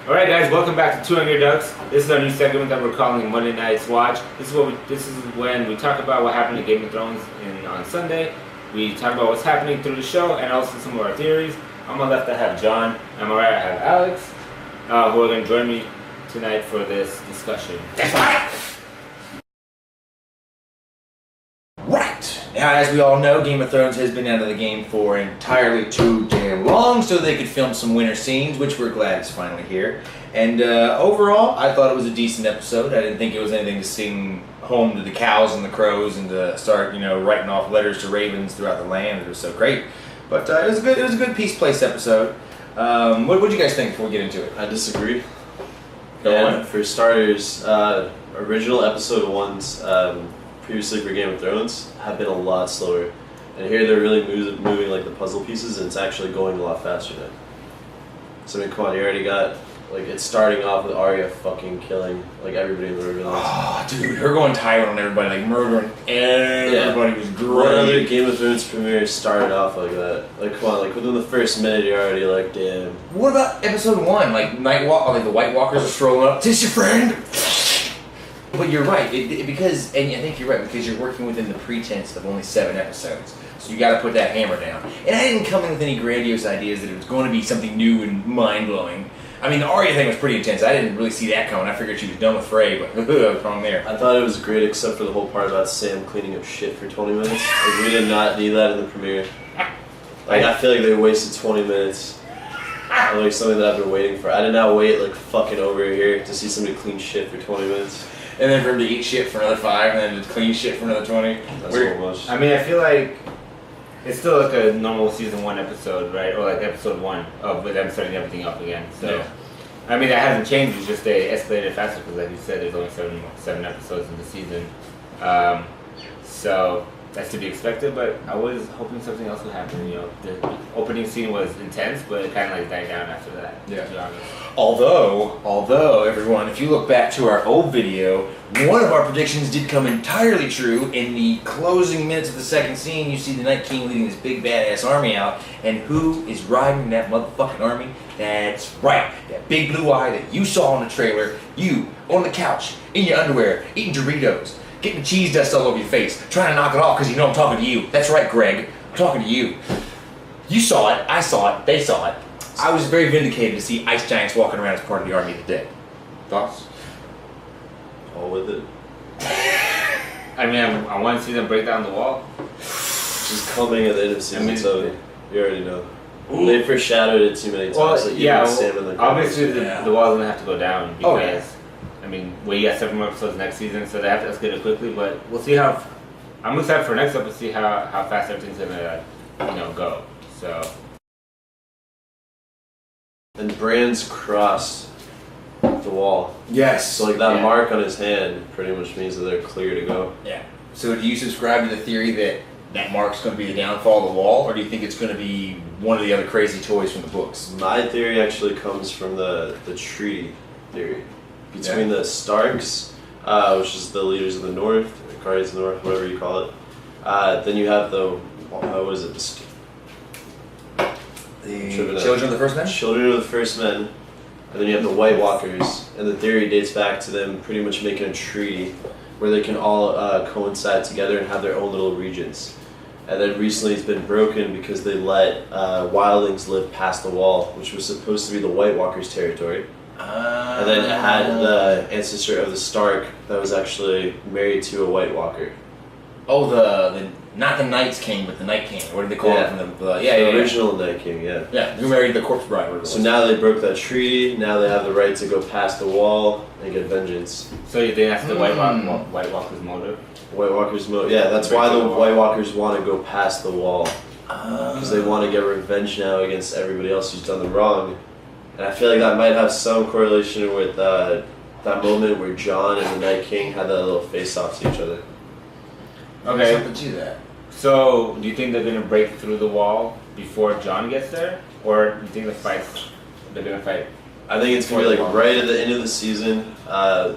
Alright guys, welcome back to Two Angry Ducks. This is our new segment that we're calling Monday Night's Watch. This is when we talk about what happened in Game of Thrones on Sunday. We talk about what's happening through the show and also some of our theories. On my left I have John, on my right I have Alex, who are going to join me tonight for this discussion. That's right! Right! Now, as we all know, Game of Thrones has been out of the game for entirely too damn long, so they could film some winter scenes, which we're glad is finally here. And overall, I thought it was a decent episode. I didn't think it was anything to sing home to the cows and the crows and to start, writing off letters to ravens throughout the land. It was so great. But it was a good Peace Place episode. What did you guys think before we get into it? I disagree. Go on. For starters, original episode ones, previously for Game of Thrones, have been a lot slower. And here they're really moving like the puzzle pieces, and it's actually going a lot faster now. So I mean, come on, you already got, it's starting off with Arya fucking killing, everybody in the Riverlands. Oh, dude, her going tyrant on everybody, murdering everybody was great. What other Game of Thrones premiere started off like that? Come on, within the first minute you're already damn. What about episode 1? The White Walkers are strolling up, "'Tis your friend!" But you're right, because I think you're right, because you're working within the pretense of only 7 episodes. So you gotta put that hammer down. And I didn't come in with any grandiose ideas that it was going to be something new and mind-blowing. I mean, the Arya thing was pretty intense. I didn't really see that coming. I figured she was done with Frey, but I was wrong there. I thought it was great except for the whole part about Sam cleaning up shit for 20 minutes. We did not need that in the premiere. I feel like they wasted 20 minutes. Something that I've been waiting for. I did not wait fucking over here to see somebody clean shit for 20 minutes. And then for him to eat shit for another 5, and then to clean shit for another 20. That's what it was. I mean, I feel like it's still a normal season 1 episode, right? Or episode 1 with them starting everything up again. So, yeah. I mean, that hasn't changed. It's just they escalated faster because, like you said, there's only seven episodes in the season. So that's to be expected. But I was hoping something else would happen. The opening scene was intense, but it kind of died down after that. Yeah. To be honest. Although, everyone, if you look back to our old video, one of our predictions did come entirely true. In the closing minutes of the second scene, you see the Night King leading this big badass army out, and who is riding that motherfucking army? That's right, that big blue eye that you saw in the trailer, you, on the couch, in your underwear, eating Doritos, getting cheese dust all over your face, trying to knock it off because you know I'm talking to you. That's right, Greg, I'm talking to you. You saw it, I saw it, they saw it. I was very vindicated to see ice giants walking around as part of the army of the dead. Thoughts? All with it. I mean, I want to see them break down the wall. Just coming at the end of season 7. You already know. They foreshadowed it too many times. Well, obviously the wall's going to have to go down because, we got 7 more episodes next season, so they have to escalate it quickly, but we'll see how... I'm excited for next episode to see how fast everything's going to, go, so... And Bran's crossed the wall. Yes. So that mark on his hand pretty much means that they're clear to go. Yeah. So do you subscribe to the theory that mark's going to be the downfall of the wall, or do you think it's going to be one of the other crazy toys from the books? My theory actually comes from the treaty theory. Between the Starks, which is the leaders of the North, or Guardians of the North, whatever you call it. Then you have the Children of the First Men? Children of the First Men. And then you have the White Walkers. And the theory dates back to them pretty much making a treaty where they can all coincide together and have their own little regions. And then recently it's been broken because they let wildlings live past the wall, which was supposed to be the White Walkers' territory. And then it had the ancestor of the Stark that was actually married to a White Walker. Oh, the not the Night's King, but the Night King. What did they call it? The original Night King, yeah. Yeah, who married the corpse bride. So now they broke that treaty. Now they have the right to go past the wall and get vengeance. So you think that's the White Walker's motive? White Walker's motive, yeah. That's why the White Walkers want to go past the wall. Because they want to get revenge now against everybody else who's done them wrong. And I feel like that might have some correlation with that moment where Jon and the Night King had that little face-off to each other. Okay. Something to that. So, do you think they're going to break through the wall before Jon gets there? Or do you think they're going to fight? I think it's going to be right at the end of the season. The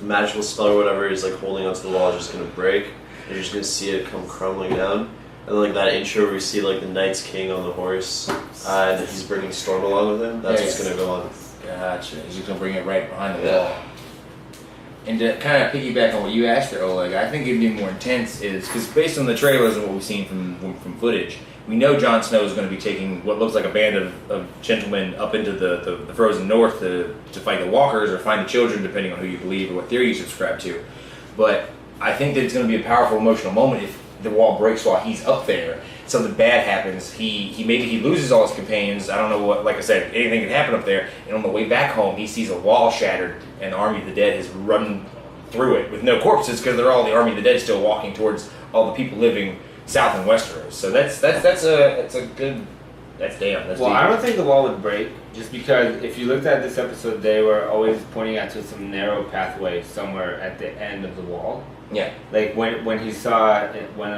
magical spell or whatever is holding onto the wall is just going to break. You're just going to see it come crumbling down. And that intro where we see the Night's King on the horse and he's bringing Storm along with him. That's what's going to go on. Gotcha. He's just gonna bring it right behind the wall. And to kind of piggyback on what you asked there, Oleg, I think it'd be more intense is because based on the trailers and what we've seen from footage, we know Jon Snow is going to be taking what looks like a band of gentlemen up into the frozen north to fight the walkers or find the children, depending on who you believe or what theory you subscribe to. But I think that it's going to be a powerful emotional moment if the wall breaks while he's up there. Something bad happens. He loses all his companions. I don't know what. Like I said, anything can happen up there. And on the way back home, he sees a wall shattered, and the army of the dead has run through it with no corpses because they're all the army of the dead still walking towards all the people living south in Westeros. So that's a good. That's damn. That's well, deep. I don't think the wall would break just because if you looked at this episode, they were always pointing out to some narrow pathway somewhere at the end of the wall. Yeah. Like when he saw it, when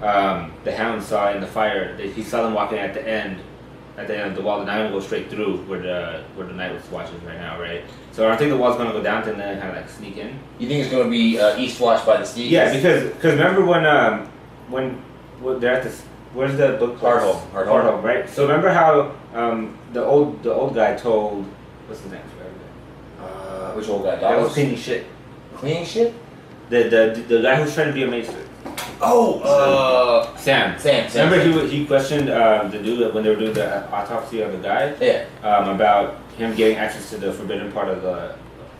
the Hound saw in the fire, he saw them walking at the end of the wall. They're not gonna go straight through where the Night watches right now, right? So I don't think the wall's gonna go down and then kind of like sneak in. You think it's going to be East Watch by the Steeds? Yeah, because remember when they're at this. Where's the book? Hardhome, right? So remember how the old guy told what's his name? Which old guy? That was cleaning shit. Cleaning shit? The guy who's trying to be a maester. Oh, Sam. Remember he questioned the dude when they were doing the autopsy of the guy. Yeah. About him getting access to the forbidden part of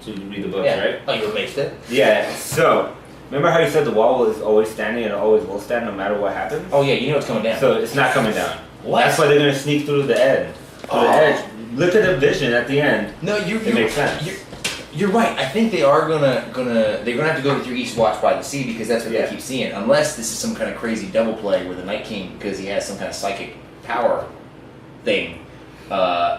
to read the books, right? Oh, you erased it? Yeah. So remember how you said the wall is always standing and it always will stand no matter what happens? Oh yeah, you know it's coming down. So it's not coming down. What? That's why they're gonna sneak through the end. The edge. Look at the vision at the end. No, it makes sense. You're right. I think they are gonna have to go through East Watch by the Sea because that's what they keep seeing. Unless this is some kind of crazy double play with the Night King because he has some kind of psychic power thing.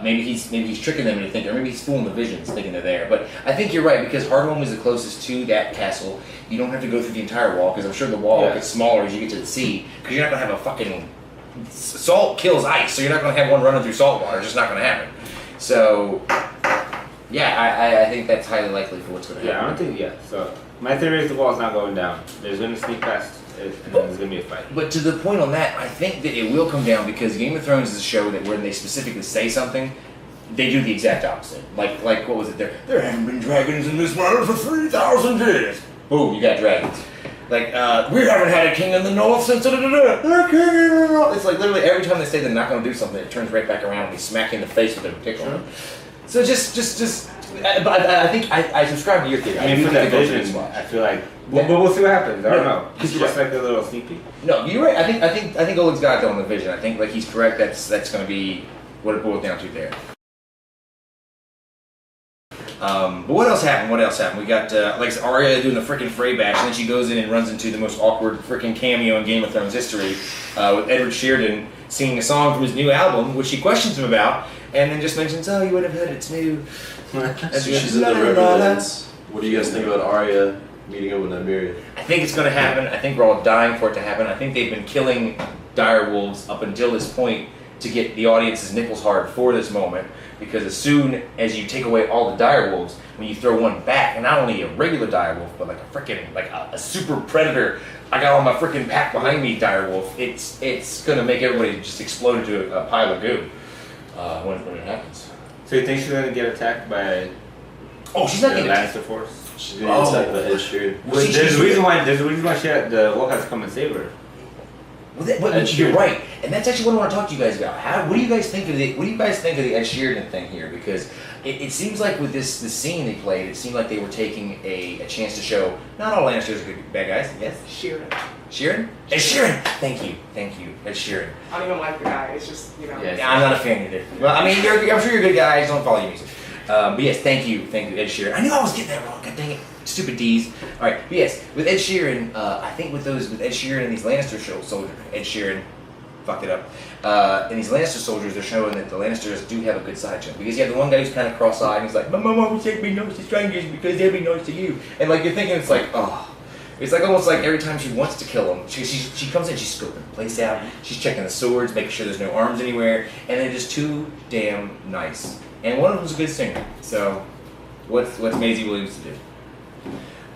Maybe he's tricking them into thinking, or maybe he's fooling the visions thinking they're there. But I think you're right because Hardhome is the closest to that castle. You don't have to go through the entire wall because I'm sure the wall gets smaller as you get to the sea because you're not gonna have a fucking salt kills ice, so you're not gonna have one running through salt water. It's just not gonna happen. So. Yeah, I think that's highly likely for what's going to happen. Yeah, I don't think, so my theory is the wall's not going down. There's going to sneak past it, and then there's going to be a fight. But to the point on that, I think that it will come down because Game of Thrones is a show that when they specifically say something, they do the exact opposite. Like what was it there? There haven't been dragons in this world for 3,000 years. Boom, you got dragons. Like, we haven't had a king in the north since They're king in the north. It's like literally every time they say they're not going to do something, it turns right back around and they smack you in the face with a pick on them. So but I think I subscribe to your theory. I mean, for that vision, I feel like, we'll see what happens. I don't know. It's just like a little sneak peek. No, you're right. I think Oleg's got it on the vision. I think like he's correct. That's going to be what it boils down to there. But what else happened? We got like Arya doing the freaking Frey bash, and then she goes in and runs into the most awkward freaking cameo in Game of Thrones history with Edward Sheeran singing a song from his new album, which she questions him about, and then just mentions, "Oh, you would have heard it's new." So she's in the Riverlands. What do you guys think about Arya meeting up with Nymeria? I think it's going to happen. I think we're all dying for it to happen. I think they've been killing direwolves up until this point to get the audience's nipples hard for this moment. Because as soon as you take away all the direwolves, when you throw one back, and not only a regular direwolf, but like a freaking a super predator, I got all my freaking pack behind me direwolf. It's going to make everybody just explode into a pile of goo when it happens. So you think she's going to get attacked by? Oh, she's not getting Lannister force. She's gonna get attacked by Ed Sheeran. Well, There's a reason why the wolf has to come and save her. But you're right, and that's actually what I want to talk to you guys about. What do you guys think of the Ed Sheeran thing here? Because it seems like with this scene they played, it seemed like they were taking a chance to show not all Lannisters are good bad guys. Yes, Sheeran. Ed Sheeran. Thank you, Ed Sheeran. I don't even like the guy. It's just Yes. I'm not a fan either. Well, I mean, I'm sure you're good guys. Don't follow your music. But yes, thank you, Ed Sheeran. I knew I was getting that wrong. God dang it, stupid D's. All right, but yes, with Ed Sheeran, I think with Ed Sheeran and these Lannister soldiers, Ed Sheeran fucked it up. And these Lannister soldiers are showing that the Lannisters do have a good side to them because you have the one guy who's kind of cross-eyed and he's like, "My mom always said be nice to strangers because they'll be nice to you," and like you're thinking it's like, oh. It's like almost like every time she wants to kill him, she comes in, she's scoping the place out, she's checking the swords, making sure there's no arms anywhere, and they're just too damn nice. And one of them's a good singer. So, what's Maisie Williams to do?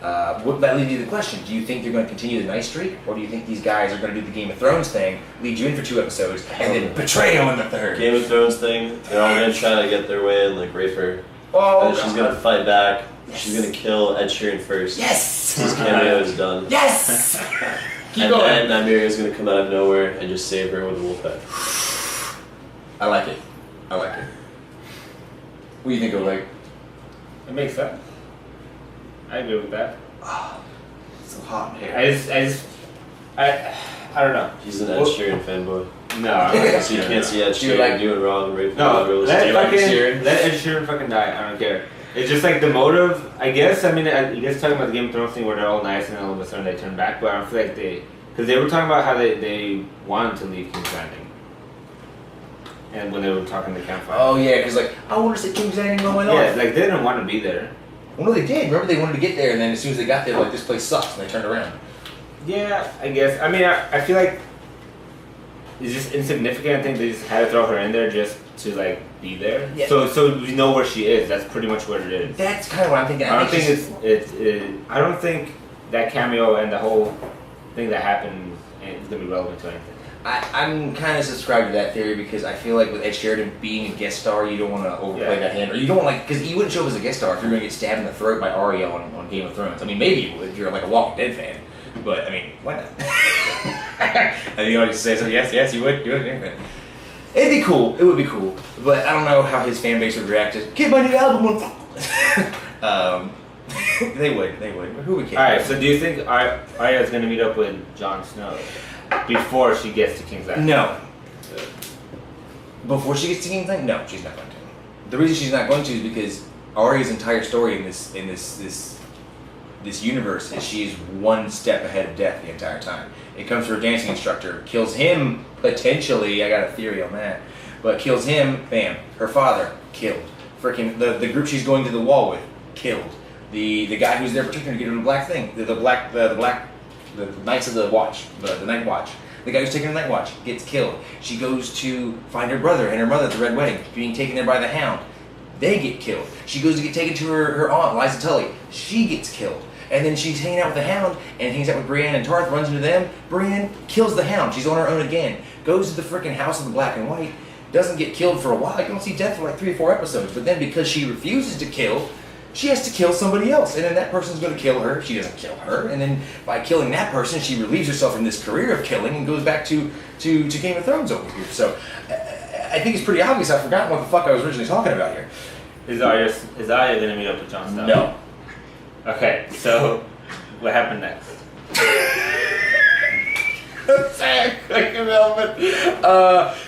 That leads you to the question: do you think they're going to continue the night streak, or do you think these guys are going to do the Game of Thrones thing, lead you in for 2 episodes, and then betray them in the 3rd? Game of Thrones thing. They're all gonna try to get their way and like rape her. Oh, And then she's gonna fight back. She's gonna kill Ed Sheeran first. Yes. His cameo is done. Yes. Keep And going. then Nymeria is gonna come out of nowhere and just save her with a wolf pack. I like it. I like it. What do you think, Oleg? It makes sense. I agree with that. So hot in I don't know. He's an Ed Well- Sheeran fanboy. No. So you can't see Ed Do you Sheeran like- doing wrong, raping No, girls. let Do you like fucking Sheeran? let Ed Sheeran fucking die. I don't care. It's just like the motive. I guess. I mean, you guys talking about the Game of Thrones thing where they're all nice and then all of a sudden they turn back. But I don't feel like because they were talking about how they wanted to leave King's Landing, and when they were talking to the campfire. Oh yeah, because like I want to see King's Landing going on. yeah, like they didn't want to be there. Well, no, they did. Remember, they wanted to get there, and then as soon as they got there, like this place sucks, and they turned around. Yeah, I guess. I mean, I feel like it's just insignificant. I think they just had to throw her in there just to like be there. Yeah. So we know where she is. That's pretty much what it is. That's kind of what I'm thinking. I don't think she's- I don't think that cameo and the whole thing that happened is gonna be relevant to anything. I'm kind of subscribed to that theory because I feel like with Ed Sheridan being a guest star, you don't want to overplay Yeah. that hand, or you don't want like because you wouldn't show up as a guest star if you're going to get stabbed in the throat by Arya on Game of Thrones. I mean, maybe you would if you're like a Walking Dead fan, but I mean, why not? And the audience says, yes, you would, anything. It'd be cool. It would be cool, but I don't know how his fan base would react to get my new album. They would. Who would care? All right. So do you think Arya is gonna meet up with Jon Snow before she gets to King's Landing? No. Before she gets to King's Landing, no, she's not going to. The reason she's not going to is because Arya's entire story in this universe is she is one step ahead of death the entire time. It comes to her dancing instructor, kills him potentially. I got a theory on that, but kills him. Bam. Her father killed. Freaking the group she's going to the wall with killed. The guy who's there protecting her to get him the black thing. The Knights of the Watch, the Night Watch. The guy who's taking the Night Watch gets killed. She goes to find her brother and her mother at the Red Wedding, being taken there by the Hound. They get killed. She goes to get taken to her aunt, Liza Tully. She gets killed. And then she's hanging out with the Hound and hangs out with Brienne and Tarth, runs into them. Brienne kills the Hound. She's on her own again. Goes to the freaking House of the Black and White. Doesn't get killed for a while. You don't see death for like 3 or 4 episodes. But then because she refuses to kill, she has to kill somebody else, and then that person's going to kill her. She doesn't kill her, and then by killing that person, she relieves herself from this career of killing and goes back to Game of Thrones over here. So I think it's pretty obvious. I've forgotten what the fuck I was originally talking about here. Is Arya gonna meet up with Jon Snow? No. Okay. So what happened next?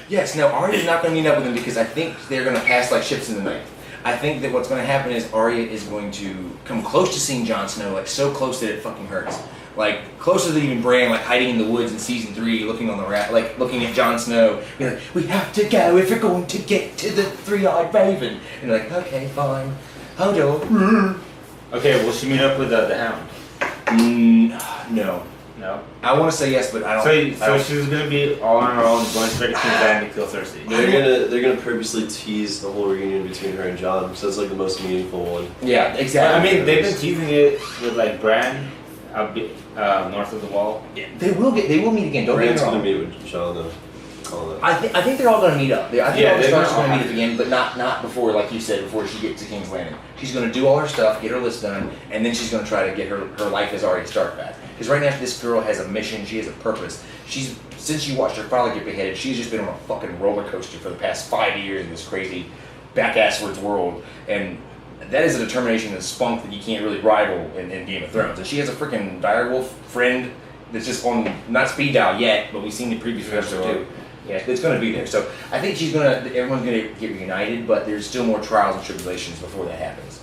Yes. No. Arya's not going to meet up with him because I think they're going to pass like ships in the night. I think that what's going to happen is Arya is going to come close to seeing Jon Snow, like so close that it fucking hurts. Like closer than even Bran, like hiding in the woods in season 3, looking on the like looking at Jon Snow, be like, "We have to go if we're going to get to the Three-Eyed Raven." And they're like, "Okay, fine, hold on." Okay. Will she meet up with the Hound? No, No. I want to say yes, but I don't. So she's gonna be all on her own, going straight to King's Landing to kill Cersei. They're gonna purposely tease the whole reunion between her and John, so it's like the most meaningful one. Yeah, I exactly. mean, they've been teasing it with like Bran, north of the Wall. They will meet again. Don't get Brand's me gonna wrong. meet with John though. Call that. I think they're all going to meet up. I think Yeah, all the they're stars are gonna going to all meet up again, but not before, like you said, before she gets to King's Landing. She's going to do all her stuff, get her list done, and then she's going to try to get her life as Arya Stark back. Because right now, this girl has a mission. She has a purpose. Since she watched her father get beheaded, she's just been on a fucking roller coaster for the past 5 years in this crazy back-asswards world, and that is a determination and spunk that you can't really rival in Game of Thrones. And she has a freaking direwolf friend that's just on, not speed dial yet, but we've seen the previous episode too. Yeah, it's going to be there. So I think everyone's going to get reunited, but there's still more trials and tribulations before that happens.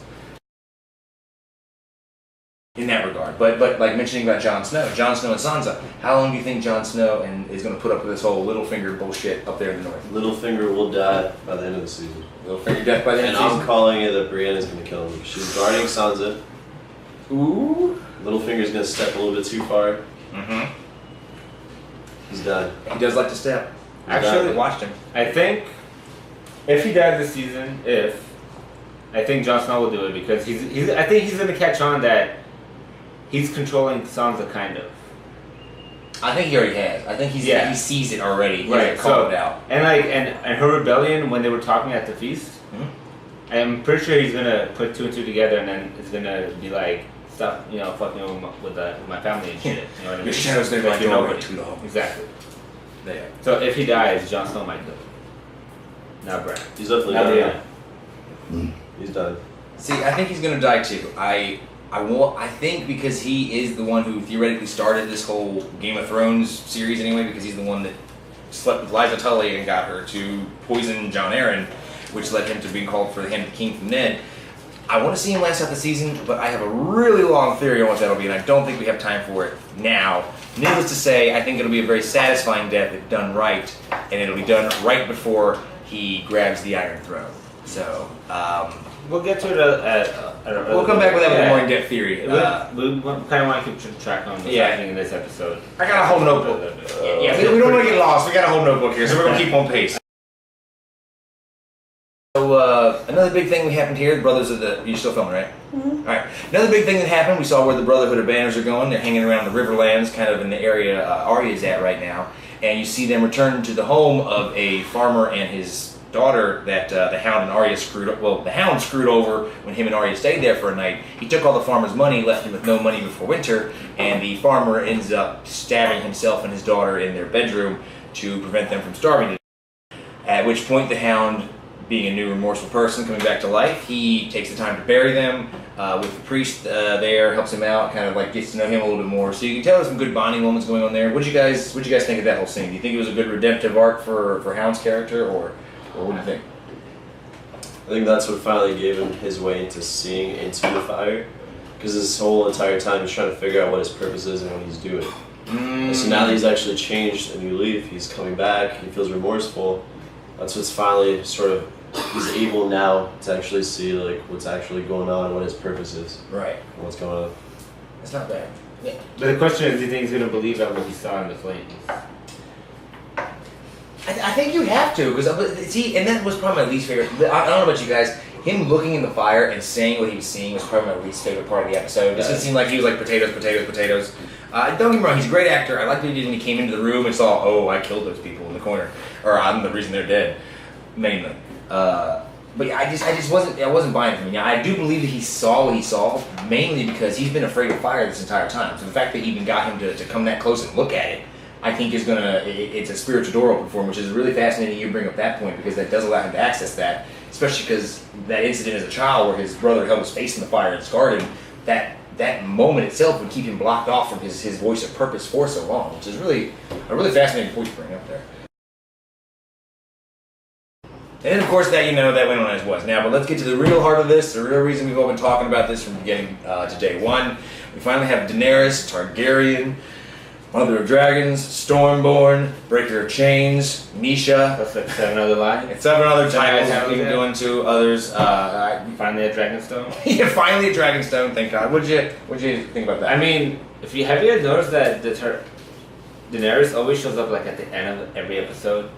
In that regard. But like mentioning about Jon Snow and Sansa, how long do you think Jon Snow is going to put up with this whole Littlefinger bullshit up there in the north? Littlefinger will die by the end of the season. Littlefinger death by the end And of the I'm season? calling it that Brienne is gonna kill him. She's guarding Sansa. Ooh. Littlefinger's gonna step a little bit too far. Mm-hmm. He's done. He does like to step. Actually, I watched him. I think if he dies this season, I think Jon Snow will do it because I think he's gonna catch on that he's controlling Sansa kind of. I think he already has. I think he sees it already. He Right, called it out. And like and her rebellion when they were talking at the feast, I'm pretty sure he's gonna put two and two together, and then it's gonna be like stop, fucking with my family and shit. You know what I mean? Your shadows never Like, go nobody. away too long. Exactly. There. So if he dies, Jon Snow might kill him. Not Bran. He's definitely Not done. Brienne. He's done. See, I think he's gonna die too. I think because he is the one who theoretically started this whole Game of Thrones series anyway, because he's the one that slept with Liza Tully and got her to poison Jon Arryn, which led him to being called for the hand of the king from Ned. I want to see him last out the season, but I have a really long theory on what that'll be, and I don't think we have time for it now. Needless to say, I think it'll be a very satisfying death if done right, and it'll be done right before he grabs the Iron Throne. So, We'll get to it at we'll come back with that with a more in-depth theory. We kind of want to keep track on what's happening in this episode. I got a whole notebook. We don't want to get lost. We got a whole notebook here, so we're going to keep on pace. So, another big thing that happened here, the Brothers of the... You're still filming, right? Mm-hmm. Alright. Another big thing that happened, we saw where the Brotherhood of Banners are going. They're hanging around the Riverlands, kind of in the area Arya's at right now. And you see them return to the home of a farmer and his daughter that the Hound and Arya screwed up. Well, the Hound screwed over when him and Arya stayed there for a night. He took all the farmer's money, left him with no money before winter, and the farmer ends up stabbing himself and his daughter in their bedroom to prevent them from starving to death. At which point the Hound, being a new remorseful person coming back to life, he takes the time to bury them with the priest there, helps him out, kind of like gets to know him a little bit more. So you can tell there's some good bonding moments going on there. What'd you guys think of that whole scene? Do you think it was a good redemptive arc for Hound's character, or what do you think? I think that's what finally gave him his way into seeing into the fire, because this whole entire time he's trying to figure out what his purpose is and what he's doing. And so now that he's actually changed a new leaf, he's coming back, he feels remorseful. That's what's finally sort of, he's able now to actually see like what's actually going on and what his purpose is. Right. And what's going on. It's not bad. Yeah. But the question is, do you think he's going to believe that what he saw in the flames? I think you have to, because see, and that was probably my least favorite. I don't know about you guys. Him looking in the fire and saying what he was seeing was probably my least favorite part of the episode. It just seemed like he was like potatoes, potatoes, potatoes. Don't get me wrong, he's a great actor. I liked what he did when he came into the room and saw, oh, I killed those people in the corner, or I'm the reason they're dead, mainly. But yeah, I wasn't buying from him. Yeah, I do believe that he saw what he saw, mainly because he's been afraid of fire this entire time. So the fact that he even got him to come that close and look at it, I think is it's a spiritual door open for him, which is really fascinating you bring up that point, because that does allow him to access that, especially because that incident as a child where his brother held his face in the fire and scarred him, that moment itself would keep him blocked off from his voice of purpose for so long, which is really a really fascinating point to bring up there. And then of course that went on as was. Now, but let's get to the real heart of this, the real reason we've all been talking about this from beginning to day one. We finally have Daenerys Targaryen, Mother of Dragons, Stormborn, Breaker of Chains, Nisha. That's like 7 other lines. And 7 other titles Titles, we can go into. Others. Finally at Dragonstone. Yeah, finally at Dragonstone. Thank God. What'd you think about that? I mean, have you guys noticed that Daenerys always shows up like at the end of every episode?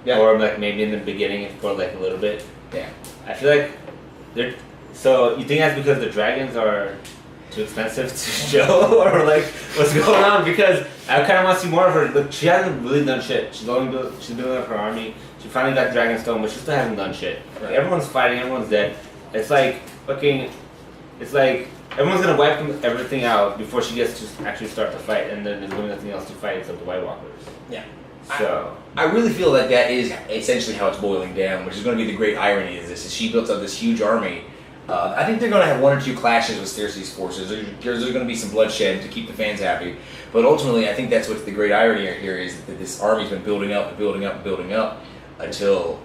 Yeah. Or like maybe in the beginning for like a little bit. Yeah. I feel like they're. So you think that's because the dragons are too expensive to show, or like what's going on? Because I kind of want to see more of her. Look, she hasn't really done shit. She's building up her army. She finally got Dragonstone, but she still hasn't done shit. Like, everyone's fighting. Everyone's dead. It's like fucking. It's like everyone's gonna wipe everything out before she gets to actually start the fight, and then there's really nothing else to fight except the White Walkers. Yeah. So I really feel like that is essentially how it's boiling down, which is going to be the great irony of this. Is she built up this huge army. I think they're going to have 1 or 2 clashes with Cersei's forces. There's going to be some bloodshed to keep the fans happy. But ultimately, I think that's what's the great irony here is that this army's been building up and building up and building up until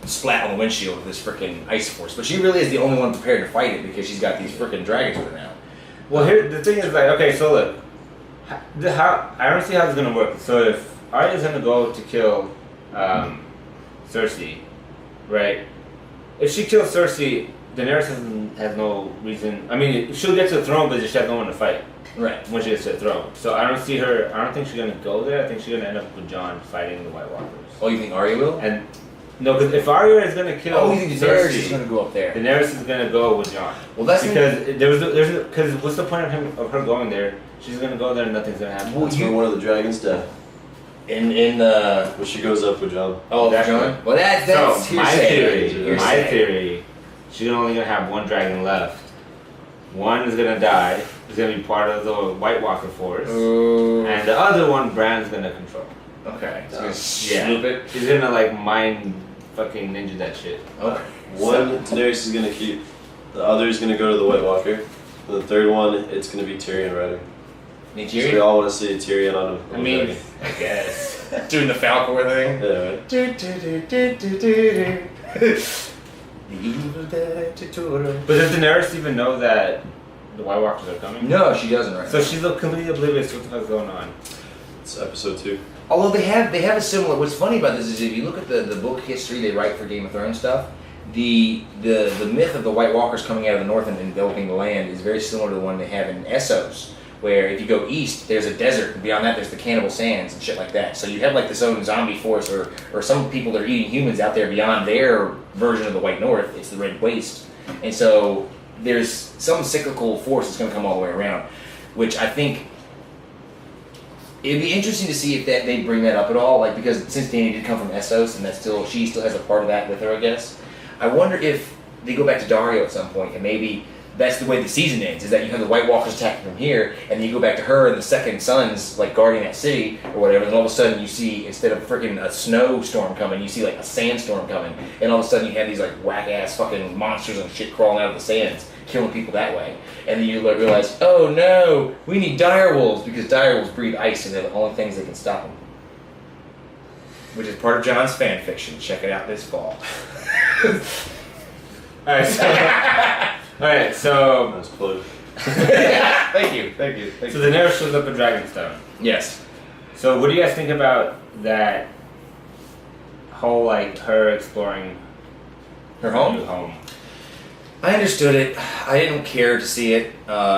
splat on the windshield with this freaking ice force. But she really is the only one prepared to fight it because she's got these freaking dragons with her now. well, here the thing is like, okay, so look, how I don't see how it's gonna work. So if Arya's gonna go to kill Cersei, right? If she kills Cersei, Daenerys has no reason. I mean, she'll get to the throne, but she has no one to fight. Right. When she gets to the throne. So I don't think she's gonna go there. I think she's gonna end up with Jon fighting the White Walkers. Oh, you think Arya will? And No, because if Arya is gonna kill Oh, you think Daenerys Cersei, is gonna go up there? Daenerys is gonna go with Jon. Well, that's Because because what's the point of her going there? She's gonna go there and nothing's gonna happen. Well, That's where one of the dragons died. in the When she goes up with John. Exactly. John. Well, that's So my hearsay. theory, Hearsay. she's only gonna have one dragon left. One is gonna die. He's gonna be part of the White Walker force, Ooh. and the other one, Bran's gonna control. Okay. So Yeah. snoop it. He's gonna like mind fucking ninja that shit. Okay. One, Daenerys is gonna keep. The other is gonna go to the White Walker. And the third one, it's gonna be Tyrion riding. Need So we you? all want to see Tyrion on a I mean, dragon. I guess. Doing the Falcor thing. Yeah, right. The evil dictator. But does Daenerys even know that the White Walkers are coming? No, she doesn't right So now. she's completely oblivious to what the fuck's going on. It's episode 2. Although they have a similar. What's funny about this is if you look at the book history they write for Game of Thrones stuff, the myth of the White Walkers coming out of the north and enveloping the land is very similar to the one they have in Essos, where if you go east, there's a desert, and beyond that there's the cannibal sands and shit like that. So you have like this own zombie force, or some people that are eating humans out there beyond their version of the White North. It's the Red Waste, and so there's some cyclical force that's going to come all the way around, which I think. It'd be interesting to see if that they bring that up at all, like because since Dany did come from Essos and she still has a part of that with her, I guess. I wonder if they go back to Dario at some point, and maybe that's the way the season ends: is that you have the White Walkers attacking from here, and then you go back to her and the second sons like guarding that city or whatever. And all of a sudden you see instead of freaking a snowstorm coming, you see like a sandstorm coming, and all of a sudden you have these like whack ass fucking monsters and shit crawling out of the sands, killing people that way. And then you like realize, oh no, we need direwolves because direwolves breathe ice and they're the only things that can stop them. Which is part of John's fan fiction. Check it out this fall. Alright, so alright, so That's plug. Thank you. so Daenerys shows up at Dragonstone. Yes. So what do you guys think about that whole like her exploring Her new home? home? I understood it. I didn't care to see it.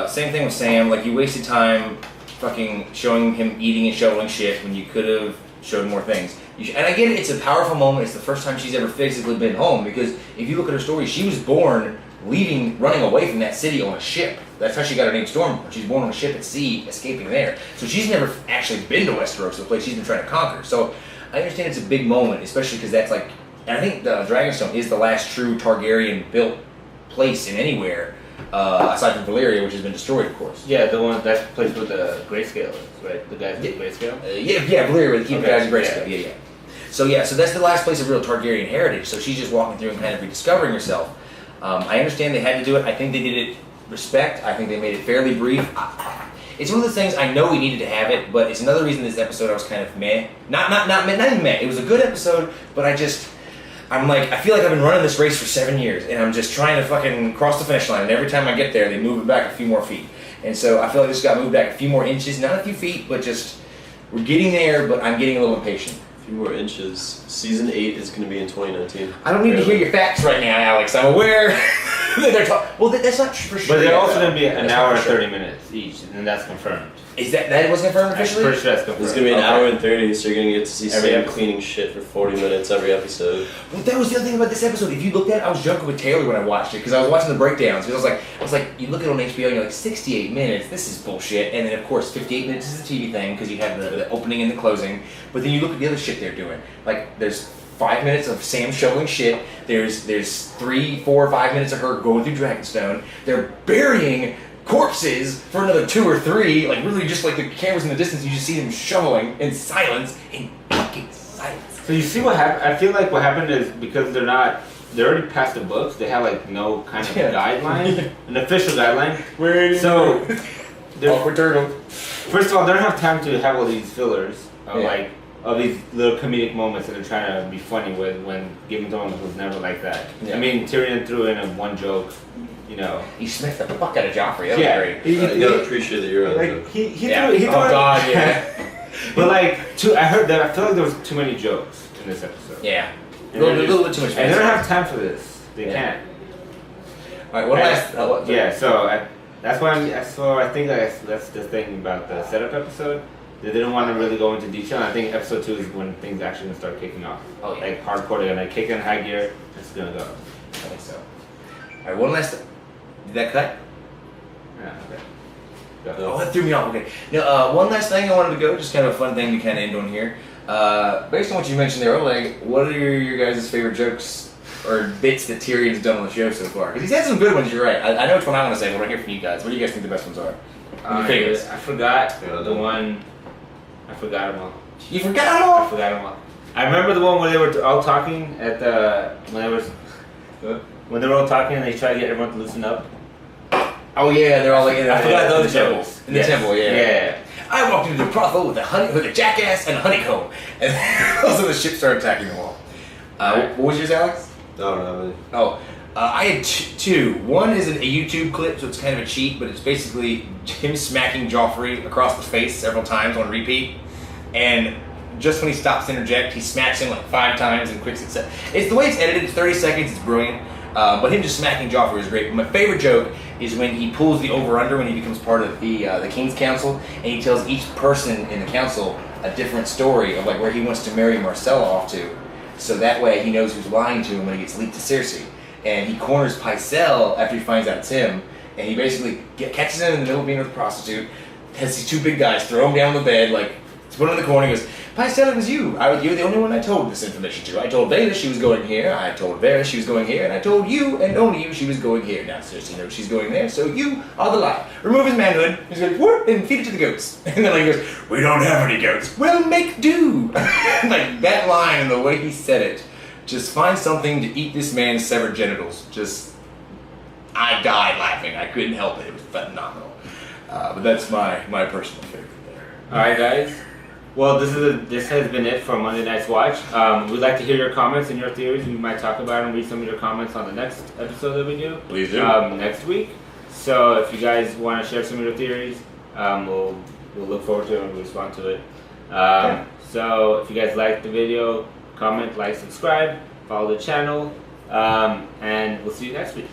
Same thing with Sam. Like, you wasted time fucking showing him eating and shoveling shit when you could have showed more things. And I get it, it's a powerful moment. It's the first time she's ever physically been home, because if you look at her story, she was born running away from that city on a ship. That's how she got her name Storm. She was born on a ship at sea, escaping there. So she's never actually been to Westeros, the place she's been trying to conquer. So I understand it's a big moment, especially because that's like, and I think the Dragonstone is the last true Targaryen-built place in anywhere, aside from Valyria, which has been destroyed, of course. Yeah, the one that's the place with the grayscale is, right? The guys with the grayscale? Yeah, Valyria with the Okay, guys in Grayscale. yeah. Yeah. So that's the last place of real Targaryen heritage. So she's just walking through and kind of rediscovering herself. I understand they had to do it. I think they did it respect. I think they made it fairly brief. It's one of those things. I know we needed to have it, but it's another reason this episode I was kind of meh. Not even meh. It was a good episode, but I'm like, I feel like I've been running this race for 7 years, and I'm just trying to fucking cross the finish line, and every time I get there, they move it back a few more feet. And so I feel like this got moved back a few more inches, not a few feet, but just, we're getting there, but I'm getting a little impatient. A few more inches. Season 8 is going to be in 2019. I don't need to hear your facts right now, Alex. I'm aware that they're talking. Well, that's not for sure. But they're yet, also though. going to be an That's hour not and for sure. 30 minutes each, and that's confirmed. Is that wasn't confirmed I'm officially? pretty sure that's confirmed. It's going to be an Okay. hour and 30, so you're going to get to see Every Sam episode. cleaning shit for 40 minutes every episode. Well, that was the other thing about this episode. If you looked at it, I was joking with Taylor when I watched it, because I was watching the breakdowns. Because I was like, you look at it on HBO and you're like, 68 minutes, this is bullshit. And then of course, 58 minutes is the TV thing, because you have the opening and the closing. But then you look at the other shit they're doing. Like, there's 5 minutes of Sam shoveling shit. There's 3, 4, 5 minutes of her going through Dragonstone. They're burying corpses for another 2 or 3, like really just like the cameras in the distance, you just see them shoveling in silence, in fucking silence. So you see what happened? I feel like what happened is because they're already past the books, they have like no kind of Yeah. guideline, an official guideline. Where So, they're- awkward turtle. first of all, they don't have time to have all these fillers of Yeah. of these little comedic moments that they're trying to be funny with when Game of Thrones was never like that. Yeah. I mean, Tyrion threw in one joke, you know. He smacked the fuck out of Joffrey. That Yeah. was great. You gotta appreciate that you're on Like he Yeah. threw, he Oh threw in- god, yeah. But like, I heard that I feel like there was too many jokes in this episode. Yeah. A And little, they're little bit too much. And they don't fancy. have time for this. They Yeah. can't. Alright, one And- last. yeah. So that's why I think that's the thing about the setup episode. They didn't want to really go into detail. And I think episode 2 is when things actually gonna start kicking off. Oh, yeah. Like hardcore, they're gonna kick in high gear. It's gonna go. I think so. All right, one last. Did that cut? Yeah. Okay. Oh, that threw me off. Okay. Now, one last thing I wanted to go, just kind of a fun thing to kind of end on here. Based on what you mentioned there, like, what are your guys' favorite jokes or bits that Tyrion's done on the show so far? Because he's had some good ones. You're right. I know which one I want to say, but I want to hear from you guys. What do you guys think the best ones are? Your favorites? I forgot Yeah, the one. I forgot them all. You forgot them I all. forgot them all. I remember the one where they were all talking at the when they were all talking and they tried to get everyone to loosen up. Oh yeah, they're all like in the, I forgot those in the temple. jokes. In the Yes. temple, yeah. Yeah. I walked into the brothel with a jackass and a honeycomb, and also the ship started attacking them all. What was yours, Alex? I don't have any. Oh, I had two. One is a YouTube clip, so it's kind of a cheat, but it's basically him smacking Joffrey across the face several times on repeat, and just when he stops to interject, he smacks him like 5 times and quits it. It's the way it's edited. It's 30 seconds. It's brilliant. But him just smacking Joffrey is great. But my favorite joke is when he pulls the over/under when he becomes part of the King's Council, and he tells each person in the council a different story of like where he wants to marry Marcella off to, so that way he knows who's lying to him when he gets leaked to Cersei. And he corners Pycelle after he finds out it's him, and he basically catches him in the middle of being with a prostitute, has these 2 big guys throw him down on the bed, like put him in the corner. He goes, Pycelle, it was you. You're the only one I told this information to. I told Baelish she was going here, I told Varys she was going here, and I told you, and only you, she was going here. Now Cersei knows she's going there, so you are the liar. Remove his manhood. He's going, what? And feed it to the goats. And then he goes, we don't have any goats. Well, make do. Like that line and the way he said it, just find something to eat this man's severed genitals. Just, I died laughing. I couldn't help it. It was phenomenal. But that's my personal favorite there. All right, guys. Well, this has been it for Monday Night's Watch. We'd like to hear your comments and your theories. We might talk about and read some of your comments on the next episode that we do. Please do. Next week. So if you guys want to share some of your theories, we'll look forward to it and we'll respond to it. So if you guys like the video, comment, like, subscribe, follow the channel, and we'll see you next week.